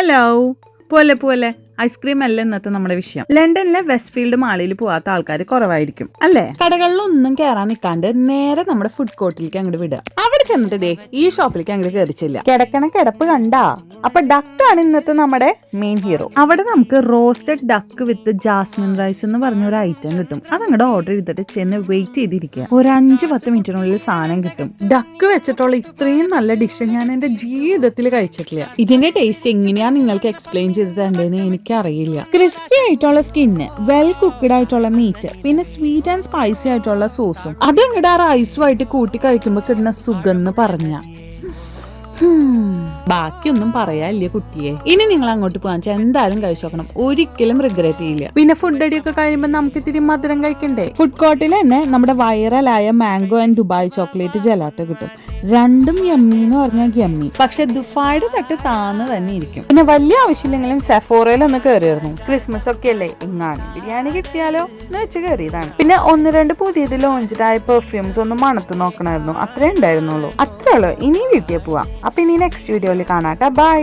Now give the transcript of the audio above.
Hello, പോലെ ice cream അല്ല ഇന്നത്തെ നമ്മുടെ വിഷയം. ലണ്ടനിലെ വെസ്റ്റ് ഫീൽഡ് മാളിൽ പോവാത്ത ആൾക്കാർ കുറവായിരിക്കും അല്ലേ? കടകളിലൊന്നും കയറാൻ നിൽക്കാണ്ട് നേരെ നമ്മുടെ ഫുഡ് കോർട്ടിലേക്ക് അങ്ങോട്ട് വിടുക. അവിടെ ചെന്നിട്ട് ദേ ഈ ഷോപ്പിലേക്ക് അങ്ങോട്ട് കയറിച്ചില്ല. കിടക്കണ കിടപ്പ് കണ്ടാ? അപ്പൊ ഡക്കാണ് ഇന്നത്തെ നമ്മുടെ മെയിൻ ഹീറോ. അവിടെ നമുക്ക് റോസ്റ്റഡ് ഡക്ക് വിത്ത് ജാസ്മിൻ റൈസ് എന്ന് പറഞ്ഞ ഒരു ഐറ്റം കിട്ടും. അതങ്ങോട്ട് ഓർഡർ ചെയ്തിട്ട് ചെന്ന് വെയിറ്റ് ചെയ്തിരിക്കുക. ഒരു 5-10 മിനിറ്റിനുള്ളിൽ സാധനം കിട്ടും. ഡക്ക് വെച്ചിട്ടുള്ള ഇത്രയും നല്ല ഡിഷ് ഞാൻ എന്റെ ജീവിതത്തിൽ കഴിച്ചിട്ടില്ല. ഇതിന്റെ ടേസ്റ്റ് എങ്ങനെയാ നിങ്ങൾക്ക് എക്സ്പ്ലെയിൻ ചെയ്ത് തരേണ്ടതെന്ന് എനിക്കറിയില്ല. ക്രിസ്പി ആയിട്ടുള്ള സ്കിന്ന്, വെൽ കുക്ക്ഡ് ആയിട്ടുള്ള മീറ്റ്, പിന്നെ സ്വീറ്റ് ആൻഡ് സ്പൈസി ആയിട്ടുള്ള സോസും അതങ്ങടെ ആ റൈസുമായിട്ട് കൂട്ടി കഴിക്കുമ്പോ കിട്ടുന്ന സുഖം എന്ന് പറഞ്ഞ ബാക്കിയൊന്നും പറയാനില്ല കുട്ടിയെ. ഇനി നിങ്ങൾ അങ്ങോട്ട് പോകാൻ വെച്ചാൽ എന്തായാലും കഴിച്ചു നോക്കണം. ഒരിക്കലും റിഗ്രറ്റ് ചെയ്യില്ല. പിന്നെ ഫുഡ് അടിയൊക്കെ കഴിയുമ്പോൾ നമുക്ക് ഇത്തിരി മധുരം കഴിക്കണ്ടേ? ഫുഡ് കോർട്ടിൽ തന്നെ നമ്മുടെ വൈറലായ മാംഗോ ആൻഡ് ദുബായ് ചോക്ലേറ്റ് ജലാട്ടോ കിട്ടും. രണ്ടും യമ്മി എന്ന് പറഞ്ഞാൽ യമ്മി. പക്ഷെ ദുബായുടെ തട്ട് താന്ന് തന്നെ ഇരിക്കും. പിന്നെ വലിയ ആവശ്യമില്ലെങ്കിലും സെഫോറയിൽ ഒന്ന് കയറിയിരുന്നു. ക്രിസ്മസ് ഒക്കെ അല്ലേ, എങ്ങാനും ബിരിയാണി കിട്ടിയാലോ എന്ന് വെച്ച് കയറിയതാണ്. പിന്നെ 1-2 പുതിയത് ലോഞ്ചായ പെർഫ്യൂംസ് ഒന്ന് മണത്ത് നോക്കണമായിരുന്നു. അത്രേ ഉണ്ടായിരുന്നുള്ളൂ. അത്രേ ഉള്ളൂ. ഇനി വീട്ടിൽ പോവാം. അപ്പൊ ഇനി നെക്സ്റ്റ് വീഡിയോയിൽ കാണാട്ടെ. ബൈ.